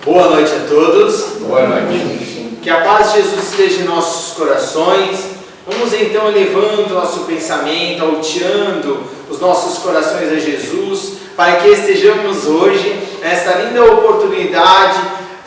Boa noite a todos. Boa noite. Que a paz de Jesus esteja em nossos corações. Vamos então elevando nosso pensamento, alteando os nossos corações a Jesus, para que estejamos hoje, nessa linda oportunidade,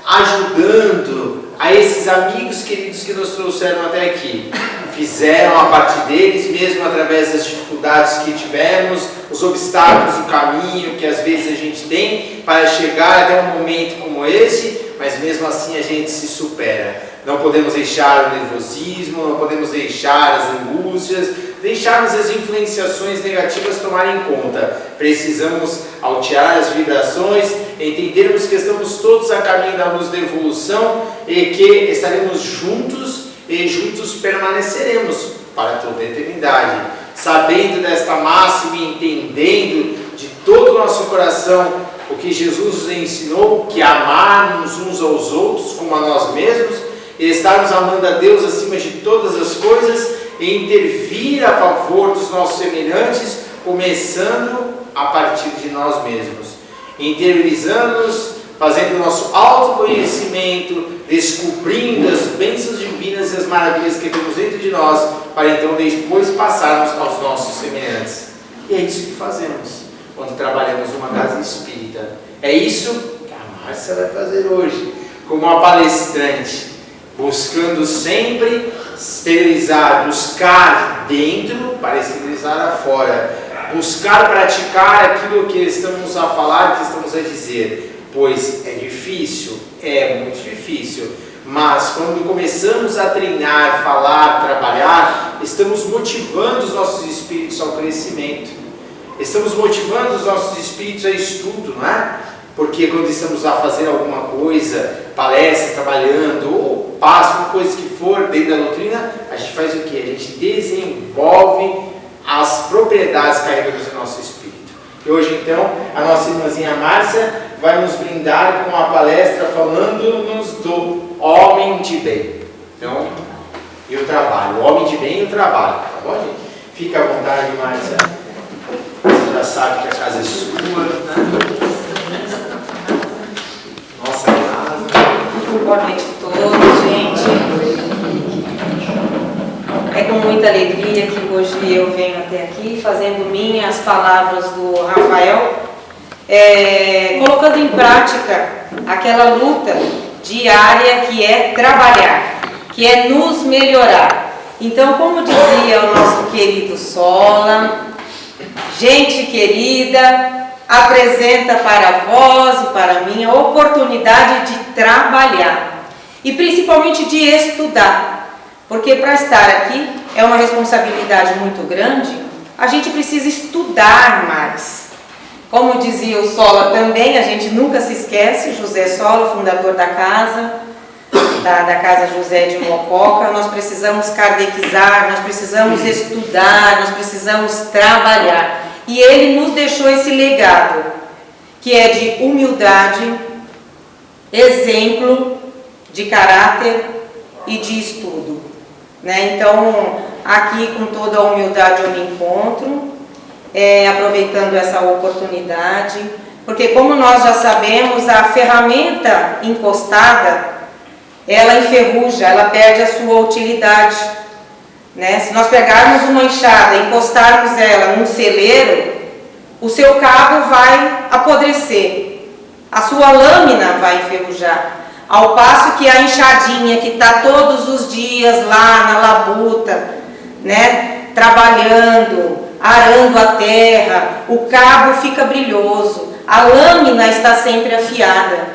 ajudando a esses amigos queridos que nos trouxeram até aqui. Fizeram a parte deles, mesmo através das dificuldades que tivemos, os obstáculos do caminho que às vezes a gente tem para chegar até um momento como esse, mas mesmo assim a gente se supera. Não podemos deixar o nervosismo, não podemos deixar as angústias, deixarmos as influenciações negativas tomarem conta. Precisamos altear as vibrações, entendermos que estamos todos a caminho da luz da evolução e que estaremos juntos e juntos permaneceremos para toda a eternidade. Sabendo desta máxima e entendendo de todo o nosso coração o que Jesus nos ensinou, que amarmos uns aos outros como a nós mesmos, e estarmos amando a Deus acima de todas as coisas e intervir a favor dos nossos semelhantes, começando a partir de nós mesmos, interiorizando-nos, fazendo o nosso autoconhecimento, descobrindo as bênçãos divinas e as maravilhas que temos dentro de nós, para então depois passarmos aos nossos semelhantes. E é isso que fazemos quando trabalhamos numa casa espírita. É isso que a Márcia vai fazer hoje, como uma palestrante, buscando sempre esterilizar, buscar dentro para esterilizar afora, buscar praticar aquilo que estamos a falar, que estamos a dizer. Pois é difícil, é muito difícil, mas quando começamos a treinar, falar, trabalhar, estamos motivando os nossos espíritos ao crescimento, estamos motivando os nossos espíritos a estudo, não é? Porque quando estamos a fazer alguma coisa, palestras, trabalhando, ou passo, uma coisa que for dentro da doutrina, a gente faz o quê? A gente desenvolve as propriedades carregadas do nosso espírito. E hoje então, a nossa irmãzinha Márcia vai nos brindar com a palestra falando-nos do homem de bem. Então, e o trabalho, o homem de bem e o trabalho, tá bom, gente? Fica à vontade, Márcia. Você já sabe que a casa é sua, né? Nossa casa. Boa noite a todos, gente. É com muita alegria que hoje eu venho até aqui, fazendo minhas palavras do Rafael, colocando em prática aquela luta diária que é trabalhar, que é nos melhorar. Então, como dizia o nosso querido Sola, gente querida, apresenta para vós e para mim a oportunidade de trabalhar e principalmente de estudar, porque para estar aqui é uma responsabilidade muito grande, a gente precisa estudar mais. Como dizia o Sola também, a gente nunca se esquece, José Sola, fundador da casa, da Casa José de Mococa, nós precisamos kardecizar, nós precisamos estudar, nós precisamos trabalhar. E ele nos deixou esse legado, que é de humildade, exemplo de caráter e de estudo, né? Então, aqui com toda a humildade eu me encontro, aproveitando essa oportunidade, porque como nós já sabemos, a ferramenta encostada, ela enferruja, ela perde a sua utilidade, né? Se nós pegarmos uma enxada e encostarmos ela num celeiro, o seu cabo vai apodrecer, a sua lâmina vai enferrujar, ao passo que a enxadinha que está todos os dias lá na labuta, né, trabalhando, arando a terra, o cabo fica brilhoso, a lâmina está sempre afiada.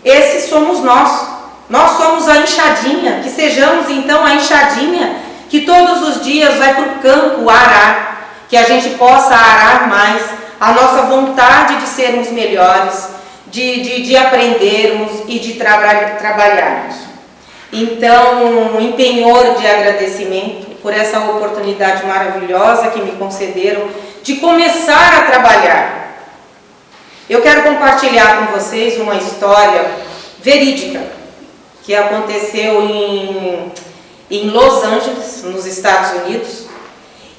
Esses somos nós somos a enxadinha, que sejamos então a enxadinha que todos os dias vai para o campo arar, que a gente possa arar mais, a nossa vontade de sermos melhores, de aprendermos e de trabalharmos. Então, um penhor de agradecimento por essa oportunidade maravilhosa que me concederam de começar a trabalhar. Eu quero compartilhar com vocês uma história verídica que aconteceu em Los Angeles, nos Estados Unidos,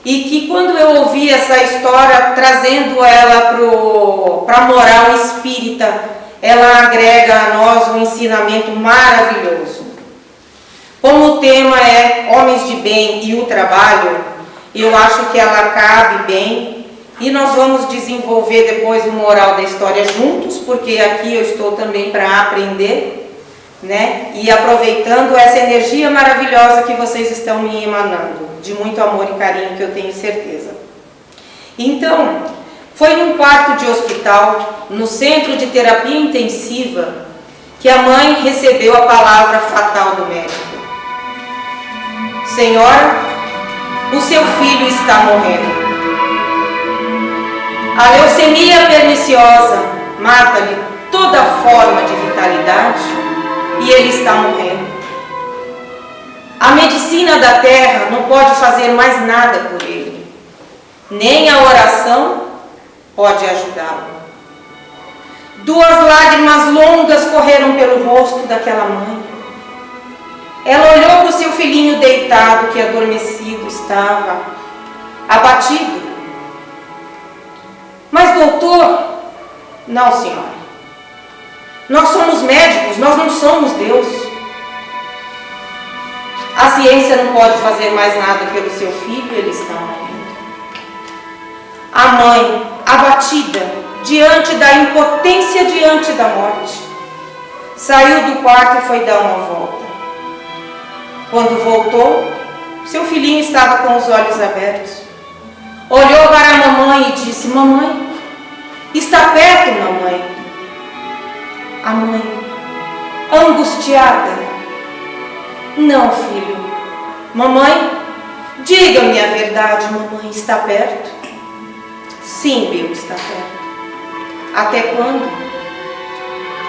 e que quando eu ouvi essa história, trazendo ela para a moral espírita, ela agrega a nós um ensinamento maravilhoso. Como o tema é homens de bem e o trabalho, eu acho que ela cabe bem e nós vamos desenvolver depois o moral da história juntos, porque aqui eu estou também para aprender, né? E aproveitando essa energia maravilhosa que vocês estão me emanando, de muito amor e carinho, que eu tenho certeza. Então, foi num quarto de hospital, no centro de terapia intensiva, que a mãe recebeu a palavra fatal do médico. Senhora, o seu filho está morrendo. A leucemia perniciosa mata-lhe toda forma de vitalidade e ele está morrendo. A medicina da terra não pode fazer mais nada por ele. Nem a oração pode ajudá-lo. 2 lágrimas longas correram pelo rosto daquela mãe. Ela olhou para o seu filhinho deitado, que adormecido estava, abatido. Mas doutor, não, senhora. Nós somos médicos, nós não somos Deus. A ciência não pode fazer mais nada pelo seu filho, ele está morrendo. A mãe, abatida, diante da impotência, diante da morte, saiu do quarto e foi dar uma volta. Quando voltou, seu filhinho estava com os olhos abertos. Olhou para a mamãe e disse: mamãe, está perto, mamãe. A mãe, angustiada: não, filho. Mamãe, diga-me a verdade, mamãe, está perto? Sim, Bill, está perto. Até quando?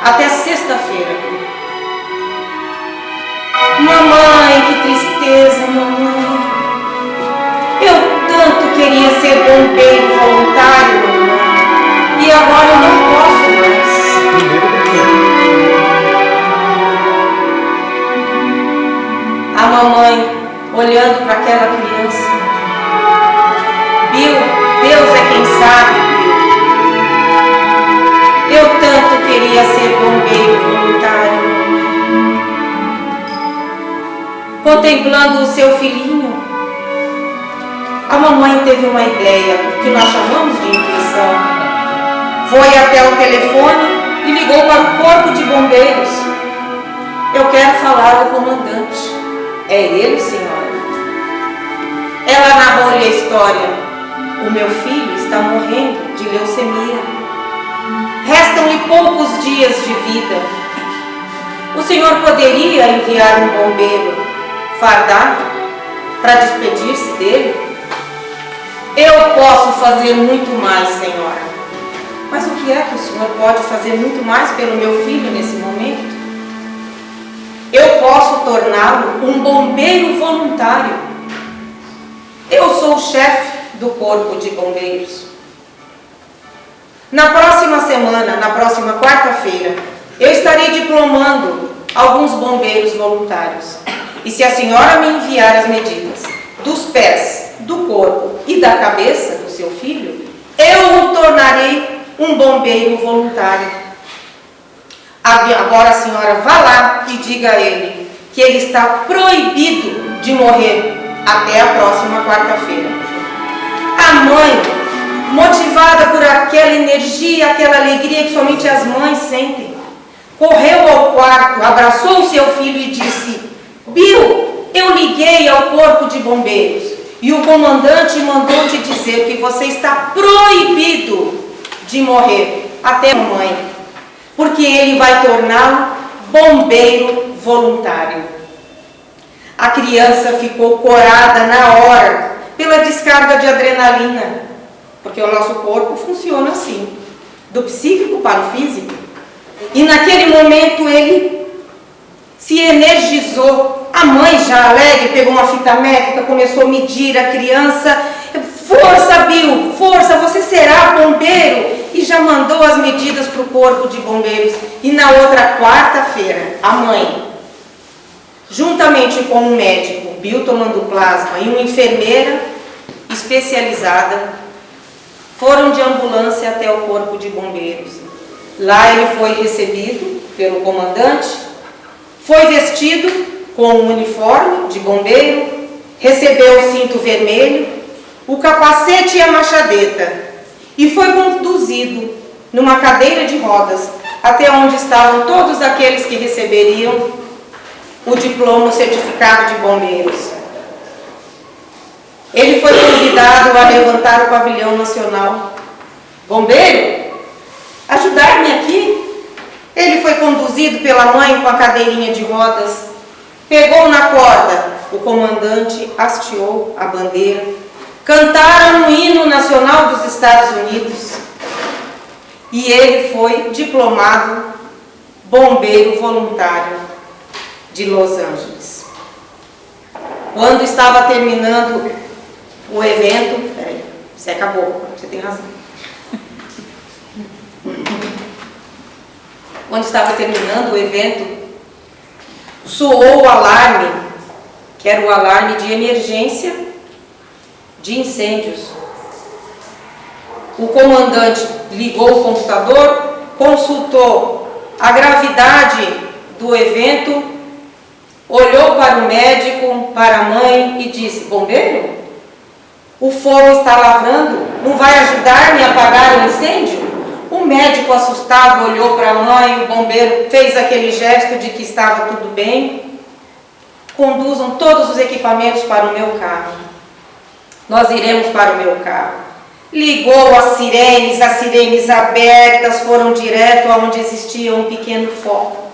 Até sexta-feira, Bill. Mamãe, que tristeza, mamãe. Eu tanto queria ser bombeiro voluntário, mamãe. E agora eu não posso mais. A mamãe, olhando para aquela criança: Bill, Deus é quem sabe, Bill. Eu tanto queria ser bombeiro voluntário, mamãe. Contemplando o seu filhinho, a mamãe teve uma ideia, que nós chamamos de intuição. Foi até o telefone e ligou para o corpo de bombeiros. Eu quero falar ao comandante. É ele, senhora? Ela narrou-lhe a história. O meu filho está morrendo de leucemia. Restam-lhe poucos dias de vida. O senhor poderia enviar um bombeiro fardado para despedir-se dele? Eu posso fazer muito mais, senhora. Mas o que é que o senhor pode fazer muito mais pelo meu filho nesse momento? Eu posso torná-lo um bombeiro voluntário. Eu sou o chefe do corpo de bombeiros. Na próxima semana, na próxima quarta-feira, eu estarei diplomando alguns bombeiros voluntários. E se a senhora me enviar as medidas dos pés, do corpo e da cabeça do seu filho, eu o tornarei um bombeiro voluntário. Agora a senhora vá lá e diga a ele que ele está proibido de morrer até a próxima quarta-feira. A mãe, motivada por aquela energia, aquela alegria que somente as mães sentem, correu ao quarto, abraçou o seu filho e disse: Bill, eu liguei ao corpo de bombeiros e o comandante mandou te dizer que você está proibido de morrer até a mãe, porque ele vai torná-lo bombeiro voluntário. A criança ficou corada na hora pela descarga de adrenalina, porque o nosso corpo funciona assim, do psíquico para o físico. E naquele momento ele se energizou. A mãe, já alegre, pegou uma fita métrica, começou a medir a criança. Força, Bill, força, você será bombeiro. E já mandou as medidas para o corpo de bombeiros. E na outra quarta-feira, a mãe, juntamente com um médico, Bill tomando plasma, e uma enfermeira especializada, foram de ambulância até o corpo de bombeiros. Lá ele foi recebido pelo comandante, foi vestido com um uniforme de bombeiro, recebeu o cinto vermelho, o capacete e a machadeta, e foi conduzido numa cadeira de rodas até onde estavam todos aqueles que receberiam o diploma, o certificado de bombeiros. Ele foi convidado a levantar o pavilhão nacional. Bombeiro, ajudar-me aqui? Ele foi conduzido pela mãe com a cadeirinha de rodas, pegou na corda, o comandante hasteou a bandeira, cantaram o hino nacional dos Estados Unidos e ele foi diplomado bombeiro voluntário de Los Angeles. Quando estava terminando o evento, você acabou, você tem razão. Quando estava terminando o evento, soou o alarme, que era o alarme de emergência de incêndios. O comandante ligou o computador, consultou a gravidade do evento, olhou para o médico, para a mãe e disse: bombeiro, o fogo está lavrando, não vai ajudar-me a apagar o incêndio? O médico assustado olhou para a mãe, o bombeiro fez aquele gesto de que estava tudo bem. Conduzam todos os equipamentos para o meu carro. Nós iremos para o meu carro. Ligou as sirenes abertas foram direto aonde existia um pequeno foco.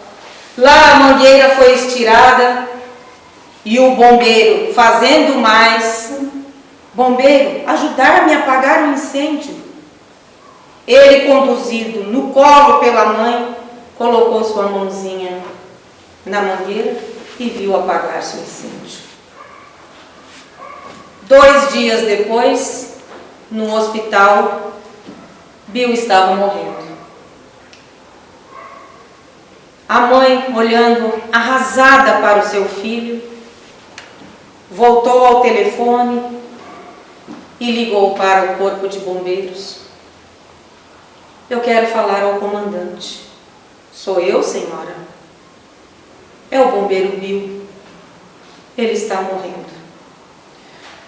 Lá a mangueira foi estirada e o bombeiro fazendo mais. Bombeiro, ajudar-me a apagar o incêndio. Ele, conduzido no colo pela mãe, colocou sua mãozinha na mangueira e viu apagar-se o incêndio. 2 dias depois, no hospital, Bill estava morrendo. A mãe, olhando arrasada para o seu filho, voltou ao telefone e ligou para o corpo de bombeiros. Eu quero falar ao comandante. Sou eu, senhora? É o bombeiro Bill. Ele está morrendo.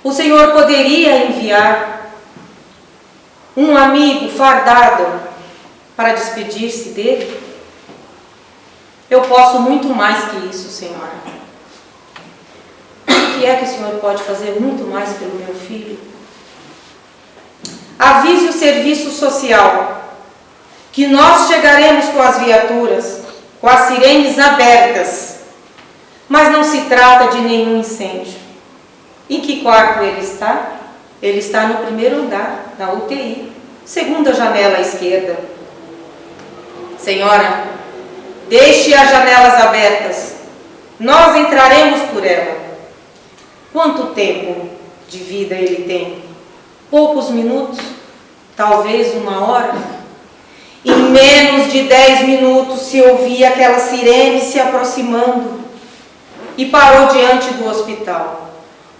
O senhor poderia enviar um amigo fardado para despedir-se dele? Eu posso muito mais que isso, senhora. O que é que o senhor pode fazer muito mais pelo meu filho? Avise o serviço social que nós chegaremos com as viaturas, com as sirenes abertas, mas não se trata de nenhum incêndio. Em que quarto ele está? Ele está no 1º andar, na UTI, segunda janela à esquerda. Senhora, deixe as janelas abertas, nós entraremos por ela. Quanto tempo de vida ele tem? Poucos minutos? Talvez 1 hora? Em menos de 10 minutos se ouvia aquela sirene se aproximando e parou diante do hospital.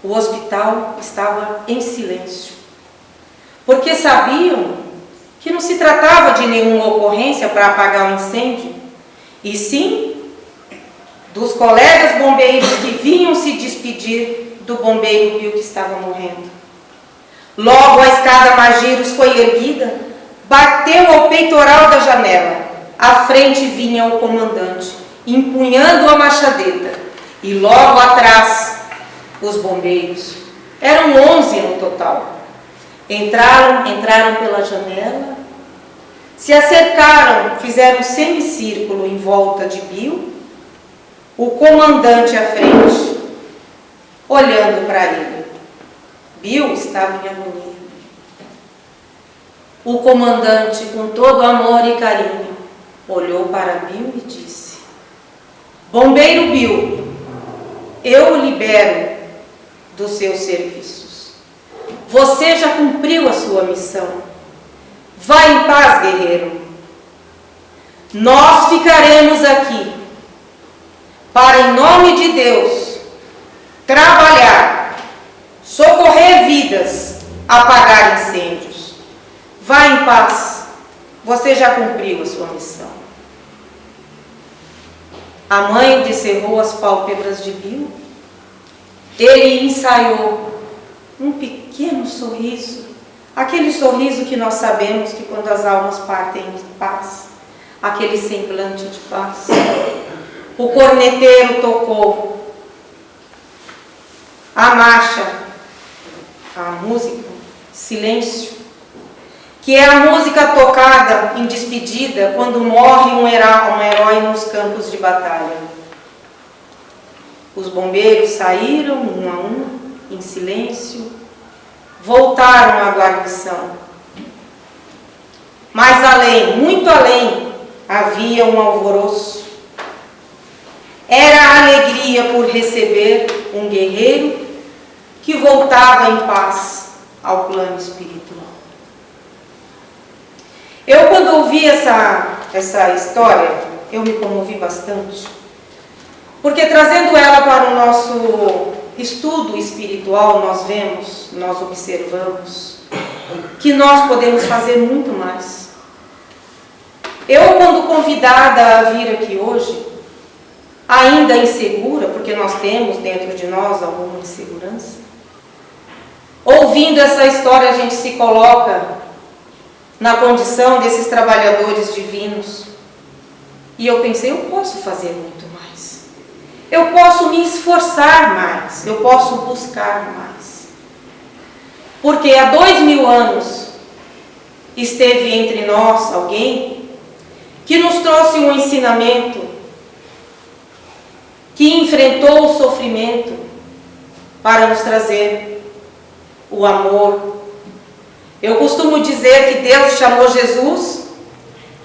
O hospital estava em silêncio, porque sabiam que não se tratava de nenhuma ocorrência para apagar o incêndio, e sim dos colegas bombeiros que vinham se despedir do bombeiro Bill que estava morrendo. Logo a escada Magiros foi erguida, bateu ao peitoral da janela. À frente vinha o comandante, empunhando a machadeta, e logo atrás os bombeiros. Eram 11 no total. Entraram pela janela, se acercaram, fizeram um semicírculo em volta de Bill, o comandante à frente, olhando para ele. Bill estava em agonia. O comandante, com todo amor e carinho, olhou para Bill e disse: bombeiro Bill, eu o libero dos seus serviços. Você já cumpriu a sua missão. Vá em paz, guerreiro. Nós ficaremos aqui para, em nome de Deus, trabalhar, socorrer vidas, apagar incêndios. Vá em paz. você já cumpriu a sua missão. A mãe descerrou as pálpebras de Bill. Ele ensaiou um pequeno sorriso, aquele sorriso que nós sabemos que quando as almas partem de paz, aquele semblante de paz. O corneteiro tocou a marcha, a música, silêncio, que é a música tocada em despedida quando morre um herói nos campos de batalha. Os bombeiros saíram um a um, em silêncio, voltaram à guarnição. Mas além, muito além, havia um alvoroço. Era a alegria por receber um guerreiro que voltava em paz ao plano espiritual. Eu, quando ouvi essa história, eu me comovi bastante, porque trazendo ela para o nosso estudo espiritual, nós vemos, nós observamos que nós podemos fazer muito mais. Eu, quando convidada a vir aqui hoje, ainda insegura, porque nós temos dentro de nós alguma insegurança, ouvindo essa história, a gente se coloca na condição desses trabalhadores divinos. E eu pensei, eu posso fazer muito mais. Eu posso me esforçar mais. Eu posso buscar mais. Porque há 2000 anos esteve entre nós alguém que nos trouxe um ensinamento, que enfrentou o sofrimento para nos trazer o amor. Eu costumo dizer que Deus chamou Jesus,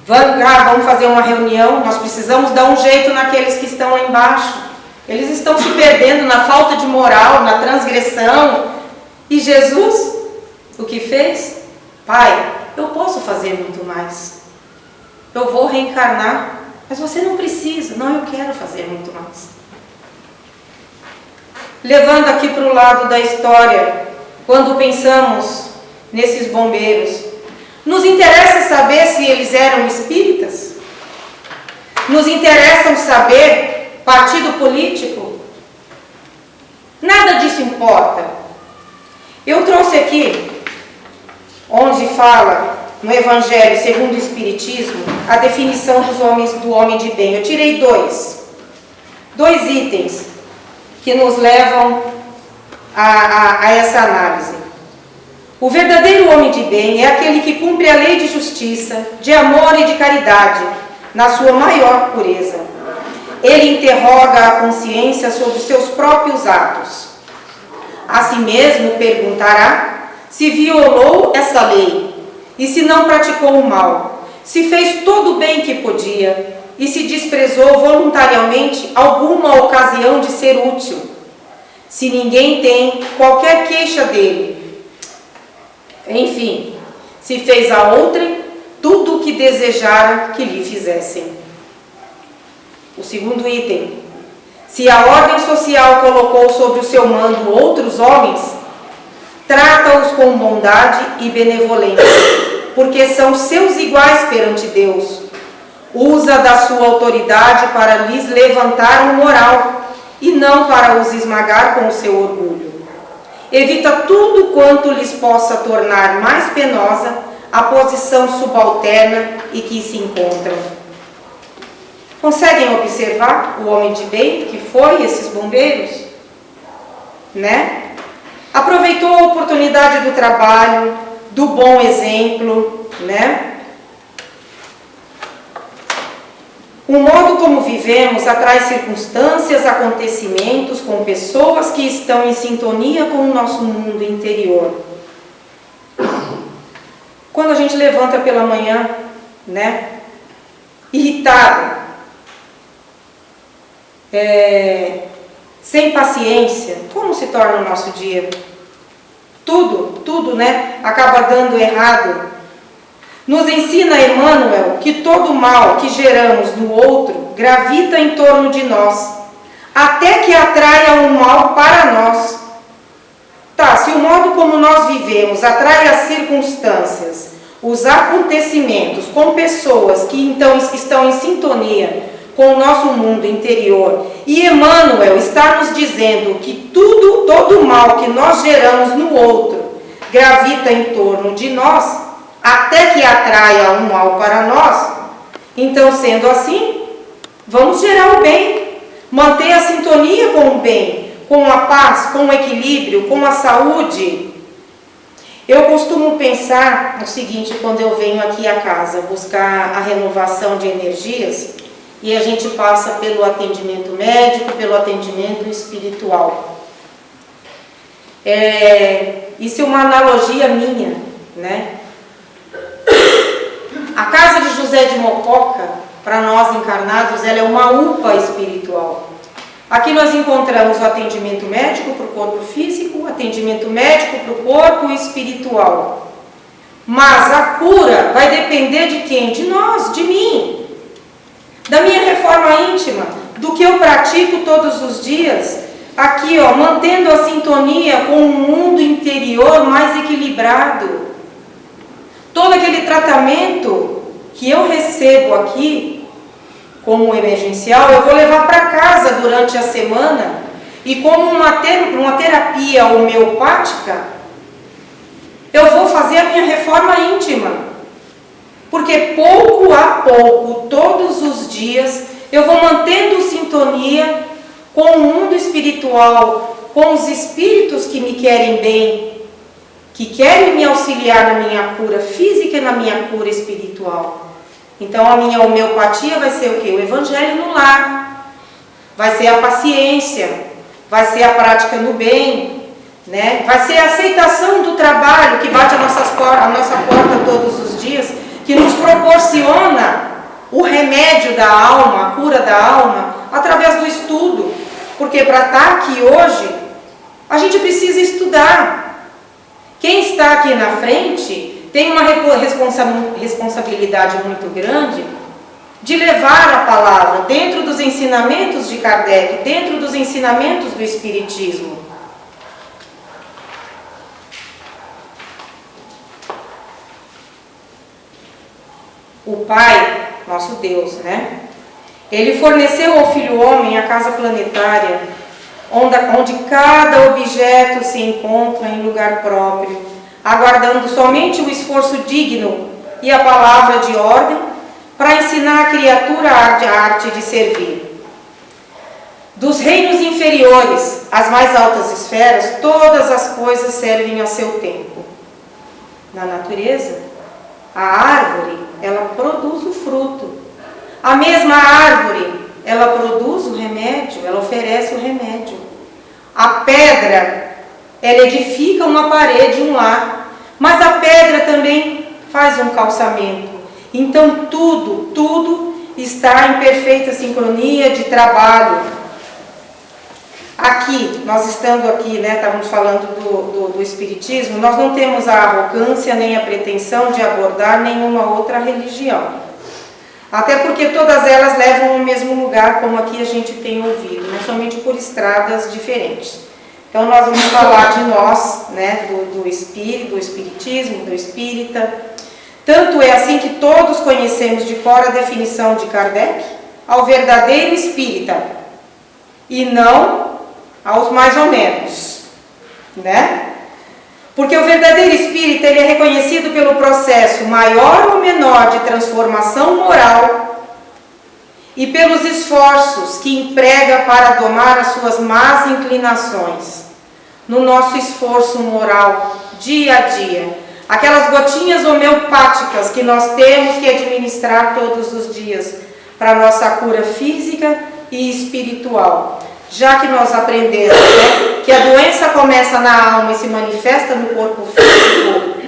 vamos fazer uma reunião, nós precisamos dar um jeito naqueles que estão lá embaixo. Eles estão se perdendo na falta de moral, na transgressão. E Jesus, o que fez? Pai, eu posso fazer muito mais. Eu vou reencarnar, mas você não precisa. Não, eu quero fazer muito mais. Levando aqui para o lado da história, quando pensamos nesses bombeiros, nos interessa saber se eles eram espíritas? Nos interessa saber partido político? Nada disso importa. Eu trouxe aqui, onde fala no Evangelho segundo o Espiritismo, a definição do homem de bem. Eu tirei dois itens que nos levam a essa análise. O verdadeiro homem de bem é aquele que cumpre a lei de justiça, de amor e de caridade, na sua maior pureza. Ele interroga a consciência sobre os seus próprios atos. A si mesmo perguntará se violou essa lei e se não praticou o mal, se fez todo o bem que podia e se desprezou voluntariamente alguma ocasião de ser útil. Se ninguém tem qualquer queixa dele, enfim, se fez a outrem tudo o que desejara que lhe fizessem. O segundo item: se a ordem social colocou sob o seu mando outros homens, trata-os com bondade e benevolência, porque são seus iguais perante Deus. Usa da sua autoridade para lhes levantar o moral e não para os esmagar com o seu orgulho. Evita tudo quanto lhes possa tornar mais penosa a posição subalterna em que se encontram. Conseguem observar o homem de bem que foi esses bombeiros? Né? Aproveitou a oportunidade do trabalho, do bom exemplo, né? O modo como vivemos atrai circunstâncias, acontecimentos com pessoas que estão em sintonia com o nosso mundo interior. Quando a gente levanta pela manhã, né, irritado, sem paciência, como se torna o nosso dia? Tudo, né, acaba dando errado. Nos ensina Emmanuel que todo mal que geramos no outro gravita em torno de nós, até que atraia o mal para nós. Se o modo como nós vivemos atrai as circunstâncias, os acontecimentos com pessoas que então estão em sintonia com o nosso mundo interior, e Emmanuel está nos dizendo que todo o mal que nós geramos no outro gravita em torno de nós, até que atraia o mal para nós. Então, sendo assim, vamos gerar o bem, manter a sintonia com o bem, com a paz, com o equilíbrio, com a saúde. Eu costumo pensar o seguinte, quando eu venho aqui à casa buscar a renovação de energias, e a gente passa pelo atendimento médico, pelo atendimento espiritual. Isso é uma analogia minha, né? A casa de José de Mococa, para nós encarnados, ela é uma UPA espiritual. Aqui nós encontramos o atendimento médico para o corpo físico, o atendimento médico para o corpo espiritual. Mas a cura vai depender de quem? De nós, de mim. Da minha reforma íntima, do que eu pratico todos os dias. Aqui, ó, mantendo a sintonia com um mundo interior mais equilibrado. Todo aquele tratamento que eu recebo aqui, como emergencial, eu vou levar para casa durante a semana, e como uma terapia homeopática, eu vou fazer a minha reforma íntima. Porque pouco a pouco, todos os dias, eu vou mantendo sintonia com o mundo espiritual, com os espíritos que me querem bem, que querem me auxiliar na minha cura física e na minha cura espiritual. Então a minha homeopatia vai ser o quê? O evangelho no lar, vai ser a paciência, vai ser a prática no bem, né? Vai ser a aceitação do trabalho que bate a nossa porta todos os dias, que nos proporciona o remédio da alma, a cura da alma, através do estudo. Porque para estar aqui hoje, a gente precisa estudar. Quem está aqui na frente tem uma responsabilidade muito grande de levar a palavra dentro dos ensinamentos de Kardec, dentro dos ensinamentos do Espiritismo. O Pai, nosso Deus, né? Ele forneceu ao Filho Homem a casa planetária, onde cada objeto se encontra em lugar próprio, aguardando somente o esforço digno e a palavra de ordem para ensinar a criatura a arte de servir. Dos reinos inferiores às mais altas esferas, todas as coisas servem a seu tempo. Na natureza, a árvore, ela produz o fruto. A mesma árvore, ela produz o remédio, ela oferece o remédio. A pedra, ela edifica uma parede, um lar. Mas a pedra também faz um calçamento. Então tudo está em perfeita sincronia de trabalho. Aqui, nós estando aqui, né, estávamos falando do Espiritismo, nós não temos a arrogância nem a pretensão de abordar nenhuma outra religião. Até porque todas elas levam ao mesmo lugar, como aqui a gente tem ouvido, né, somente por estradas diferentes. Então nós vamos falar de nós, né, do Espiritismo, do Espírita. Tanto é assim que todos conhecemos de cor a definição de Kardec ao verdadeiro Espírita, e não aos mais ou menos, né? Porque o verdadeiro espírita, ele é reconhecido pelo processo maior ou menor de transformação moral e pelos esforços que emprega para domar as suas más inclinações. No nosso esforço moral, dia a dia, aquelas gotinhas homeopáticas que nós temos que administrar todos os dias para a nossa cura física e espiritual. Já que nós aprendemos, né, que a doença começa na alma e se manifesta no corpo físico,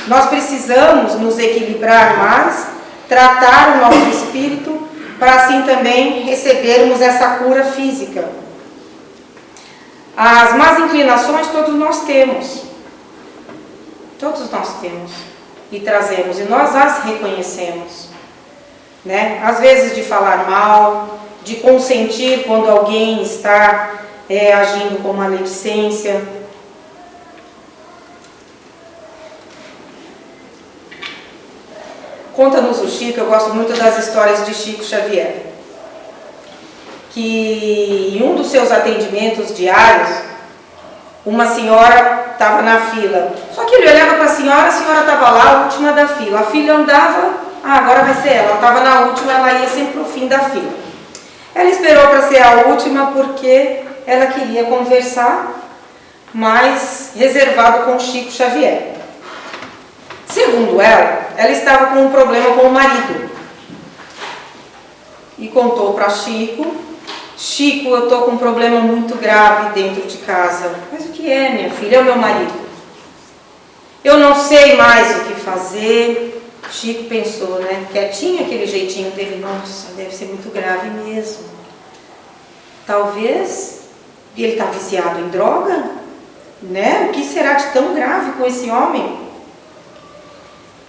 nós precisamos nos equilibrar mais, tratar o nosso espírito, para assim também recebermos essa cura física. As más inclinações todos nós temos. Todos nós temos. E trazemos, e nós as reconhecemos. Né? Às vezes de falar mal, de consentir quando alguém está agindo com maledicência. Conta-nos o Chico, eu gosto muito das histórias de Chico Xavier, que em um dos seus atendimentos diários, uma senhora estava na fila. Só que ele olhava para a senhora estava lá, a última da fila. A filha andava, agora vai ser ela estava na última, ela ia sempre para o fim da fila. Ela esperou para ser a última porque ela queria conversar mais reservado com Chico Xavier. Segundo ela estava com um problema com o marido. E contou para Chico: Chico, eu estou com um problema muito grave dentro de casa. Mas o que é, minha filha? É o meu marido. Eu não sei mais o que fazer. Chico pensou, né? Quietinho, aquele jeitinho dele. Nossa, deve ser muito grave mesmo. Talvez ele está viciado em droga, né? O que será de tão grave com esse homem?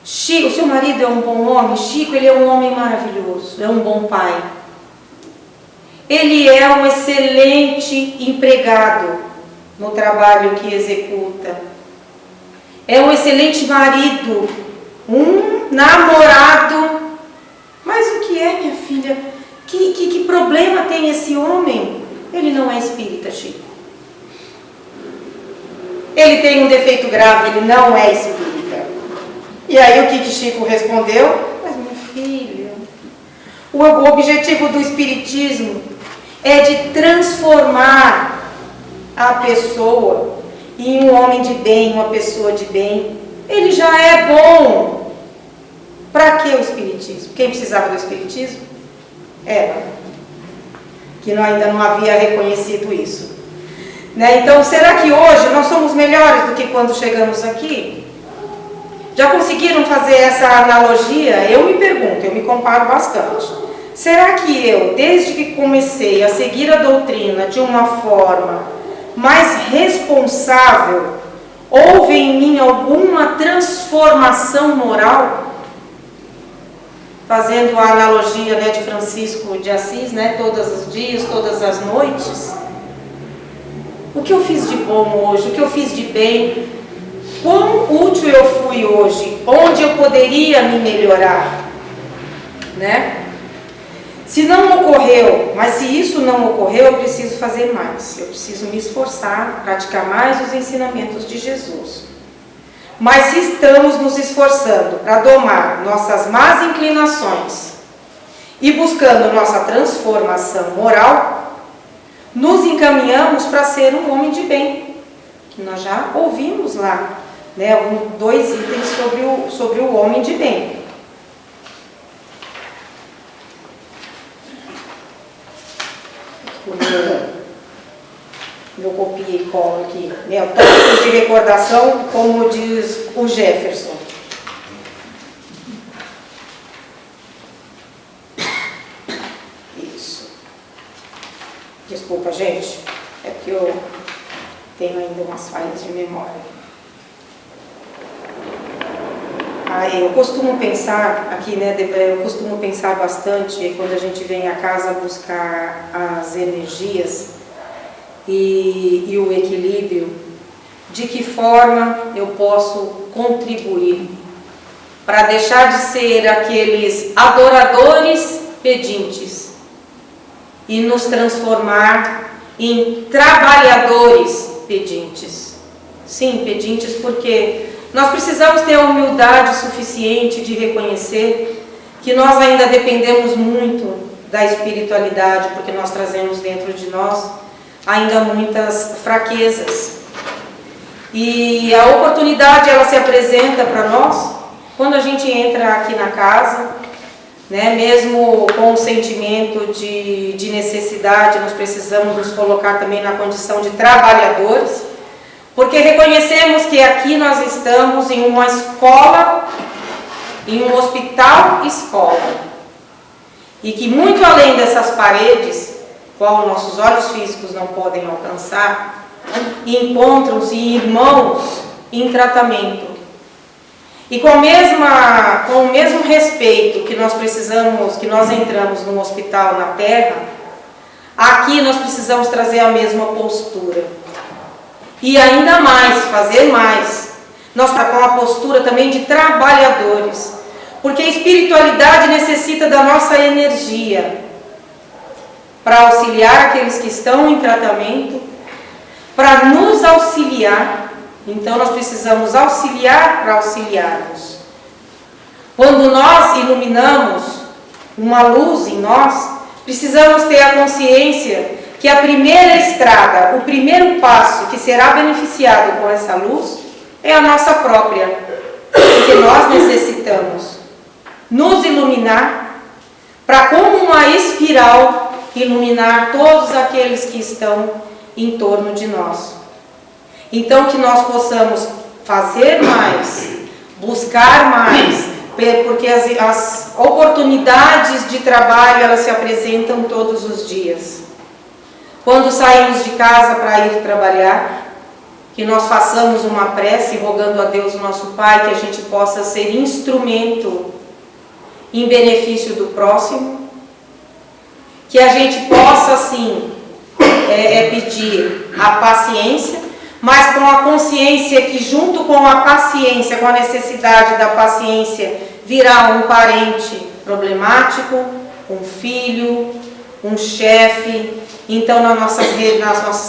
Chico, o seu marido é um bom homem? Chico, ele é um homem maravilhoso, é um bom pai. Ele é um excelente empregado no trabalho que executa. É um excelente marido, um namorado. Mas o que é, minha filha? Que problema tem esse homem? Ele não é espírita, Chico. Ele tem um defeito grave, ele não é espírita. E aí o que Chico respondeu? Mas, minha filha, o objetivo do espiritismo é de transformar a pessoa em um homem de bem, uma pessoa de bem. Ele já é bom. Para que o espiritismo? Quem precisava do espiritismo? Ela, que ainda não havia reconhecido isso. Né? Então, será que hoje nós somos melhores do que quando chegamos aqui? Já conseguiram fazer essa analogia? Eu me pergunto, eu me comparo bastante. Será que eu, desde que comecei a seguir a doutrina de uma forma mais responsável, houve em mim alguma transformação moral? Fazendo a analogia, né, de Francisco de Assis, né, todos os dias, todas as noites. O que eu fiz de bom hoje? O que eu fiz de bem? Quão útil eu fui hoje? Onde eu poderia me melhorar? Né? Se não ocorreu, mas se isso não ocorreu, eu preciso fazer mais. Eu preciso me esforçar, praticar mais os ensinamentos de Jesus. Mas se estamos nos esforçando para domar nossas más inclinações e buscando nossa transformação moral, nos encaminhamos para ser um homem de bem. Que nós já ouvimos lá, né, 2 itens sobre o homem de bem. Eu copiei e colo aqui. Tópicos de recordação, como diz o Jefferson. Isso. Desculpa, gente. É porque eu tenho ainda umas falhas de memória. Eu costumo pensar aqui, né? Eu costumo pensar bastante quando a gente vem a casa buscar as energias e o equilíbrio, de que forma eu posso contribuir para deixar de ser aqueles adoradores pedintes e nos transformar em trabalhadores pedintes. Sim, pedintes, porque nós precisamos ter a humildade suficiente de reconhecer que nós ainda dependemos muito da espiritualidade, porque nós trazemos dentro de nós ainda muitas fraquezas. E a oportunidade, ela se apresenta para nós quando a gente entra aqui na casa, né? Mesmo com o sentimento de necessidade, nós precisamos nos colocar também na condição de trabalhadores, porque reconhecemos que aqui nós estamos em uma escola, em um hospital-escola, e que muito além dessas paredes, qual nossos olhos físicos não podem alcançar, encontram-se irmãos em tratamento. E com o mesmo respeito que nós precisamos, que nós entramos num hospital na terra, aqui nós precisamos trazer a mesma postura. E ainda mais, fazer mais. Nós estamos com a postura também de trabalhadores. Porque a espiritualidade necessita da nossa energia para auxiliar aqueles que estão em tratamento, para nos auxiliar. Então nós precisamos auxiliar para auxiliarmos. Quando nós iluminamos uma luz em nós, precisamos ter a consciência que a primeira estrada, o primeiro passo que será beneficiado com essa luz é a nossa própria, porque nós necessitamos nos iluminar para, como uma espiral, iluminar todos aqueles que estão em torno de nós. Então que nós possamos fazer mais, buscar mais, porque as oportunidades de trabalho, elas se apresentam todos os dias. Quando saímos de casa para ir trabalhar, que nós façamos uma prece rogando a Deus, o nosso Pai, que a gente possa ser instrumento em benefício do próximo, que a gente possa, sim, pedir a paciência, mas com a consciência que, junto com a paciência, com a necessidade da paciência, virá um parente problemático, um filho, um chefe. Então, nas nossas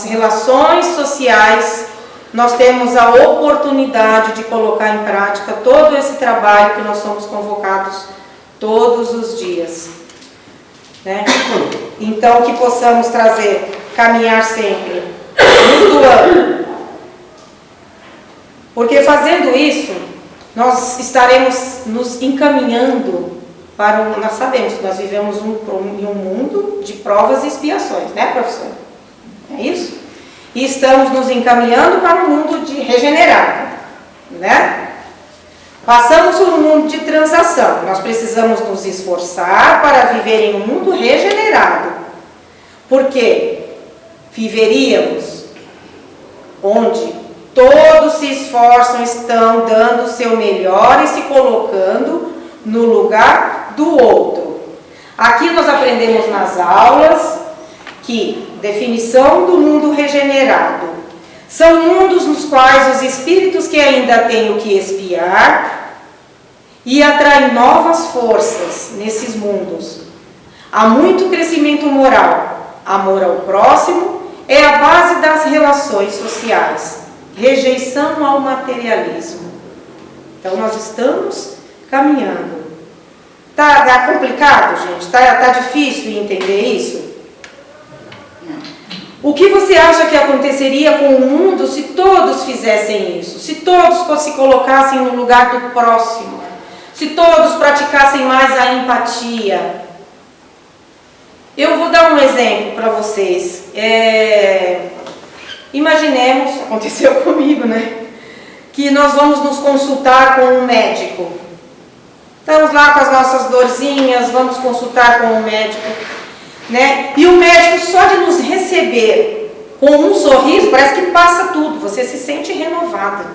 relações sociais, nós temos a oportunidade de colocar em prática todo esse trabalho que nós somos convocados todos os dias, né? Então, que possamos caminhar sempre, nos doando. Porque fazendo isso, nós estaremos nos encaminhando para nós sabemos que nós vivemos em um mundo de provas e expiações, né, professor? É isso? E estamos nos encaminhando para um mundo regenerado, né? Passamos por um mundo de transação. Nós precisamos nos esforçar para viver em um mundo regenerado. Porque viveríamos onde todos se esforçam, estão dando o seu melhor e se colocando no lugar do outro. Aqui nós aprendemos nas aulas que definição do mundo regenerado são mundos nos quais os espíritos que ainda têm o que expiar e atraem novas forças nesses mundos. Há muito crescimento moral. Amor ao próximo é a base das relações sociais. Rejeição ao materialismo. Então nós estamos caminhando. Tá complicado, gente? Tá difícil entender isso? O que você acha que aconteceria com o mundo se todos fizessem isso? Se todos se colocassem no lugar do próximo? Se todos praticassem mais a empatia? Eu vou dar um exemplo para vocês. Imaginemos, aconteceu comigo, né? Que nós vamos nos consultar com um médico. Estamos lá com as nossas dorzinhas, vamos consultar com um médico, né? E o médico, só de nos receber com um sorriso, parece que passa tudo, você se sente renovada,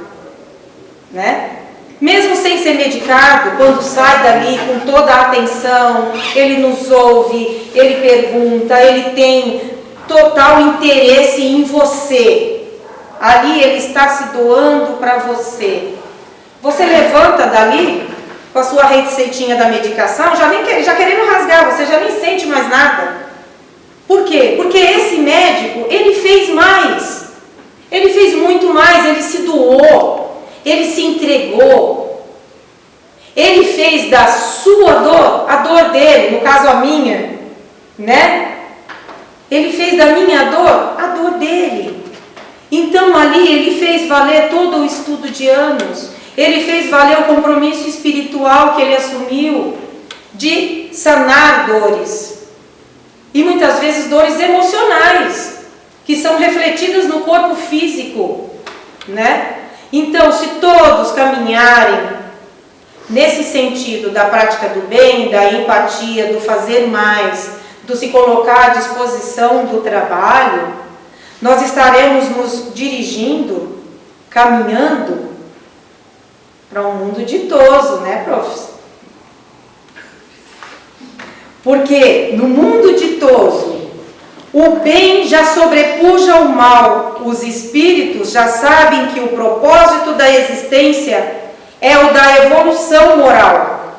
né? Mesmo sem ser medicado, quando sai dali com toda a atenção, ele nos ouve, ele pergunta, ele tem total interesse em você. Ali ele está se doando para você. Você levanta dali com a sua receitinha da medicação, já querendo rasgar, você já nem sente mais nada. Por quê? Porque esse médico, ele fez mais. Ele fez muito mais, ele se doou, ele se entregou. Ele fez da sua dor, a dor dele, no caso a minha, né? Ele fez da minha dor a dor dele. Então ali ele fez valer todo o estudo de anos. Ele fez valer o compromisso espiritual que ele assumiu de sanar dores. E muitas vezes dores emocionais, que são refletidas no corpo físico, né? Então, se todos caminharem nesse sentido da prática do bem, da empatia, do fazer mais, do se colocar à disposição do trabalho, nós estaremos nos dirigindo, caminhando para um mundo ditoso, né, professor? Porque no mundo ditoso, o bem já sobrepuja o mal. Os espíritos já sabem que o propósito da existência é o da evolução moral.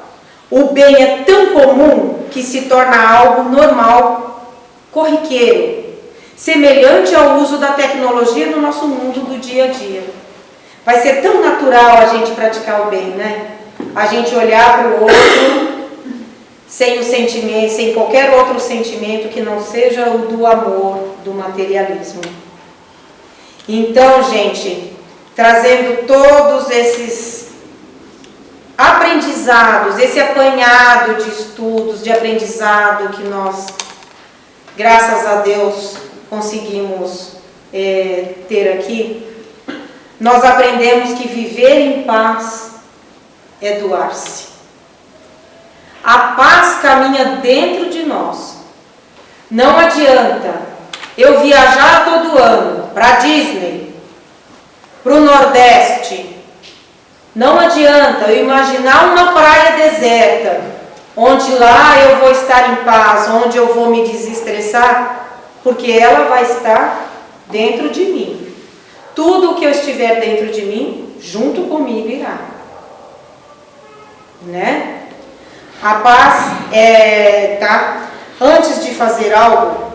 O bem é tão comum que se torna algo normal, corriqueiro, semelhante ao uso da tecnologia no nosso mundo do dia a dia. Vai ser tão natural a gente praticar o bem, né? A gente olhar para o outro sem o sentimento, sem qualquer outro sentimento que não seja o do amor, do materialismo. Então, gente, trazendo todos esses aprendizados, esse apanhado de estudos, de aprendizado que nós, graças a Deus, conseguimos ter aqui, nós aprendemos que viver em paz é doar-se. A paz caminha dentro de nós. Não adianta eu viajar todo ano para Disney, para o Nordeste. Não adianta eu imaginar uma praia deserta, onde lá eu vou estar em paz, onde eu vou me desestressar, porque ela vai estar dentro de mim. Tudo o que eu estiver dentro de mim, junto comigo irá. Né? A paz tá? Antes de fazer algo,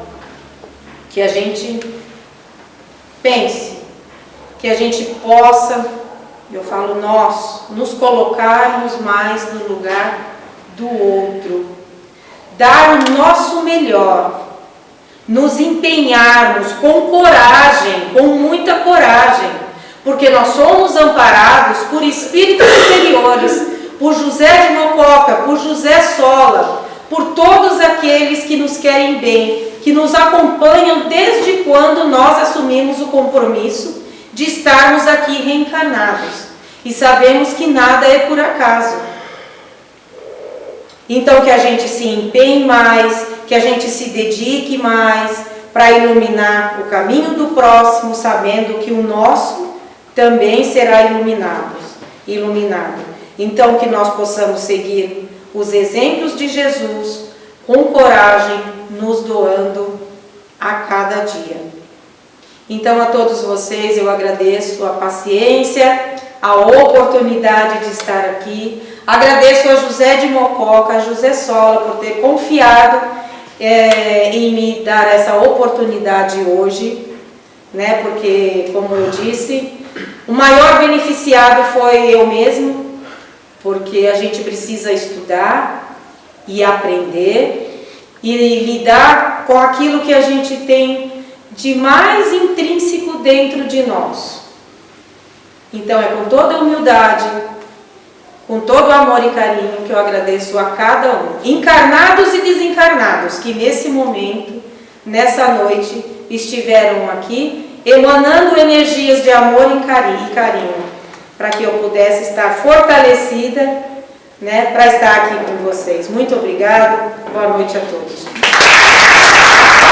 que a gente pense, que a gente possa, eu falo nós, nos colocarmos mais no lugar do outro, dar o nosso melhor, nos empenharmos com coragem, com muita coragem, porque nós somos amparados por espíritos superiores, por José de Mococa, por José Sola, por todos aqueles que nos querem bem, que nos acompanham desde quando nós assumimos o compromisso de estarmos aqui reencarnados. E sabemos que nada é por acaso. Então que a gente se empenhe mais, que a gente se dedique mais para iluminar o caminho do próximo, sabendo que o nosso também será iluminado. Então que nós possamos seguir os exemplos de Jesus com coragem, nos doando a cada dia. Então a todos vocês eu agradeço a paciência, a oportunidade de estar aqui. Agradeço a José de Mococa, a José Sola, por ter confiado em me dar essa oportunidade hoje, né? Porque, como eu disse, o maior beneficiado foi eu mesmo, porque a gente precisa estudar e aprender e lidar com aquilo que a gente tem de mais intrínseco dentro de nós. Então é com toda humildade, com todo amor e carinho que eu agradeço a cada um, encarnados e desencarnados, que nesse momento, nessa noite, estiveram aqui, emanando energias de amor e carinho, para que eu pudesse estar fortalecida, né, para estar aqui com vocês. Muito obrigada, boa noite a todos.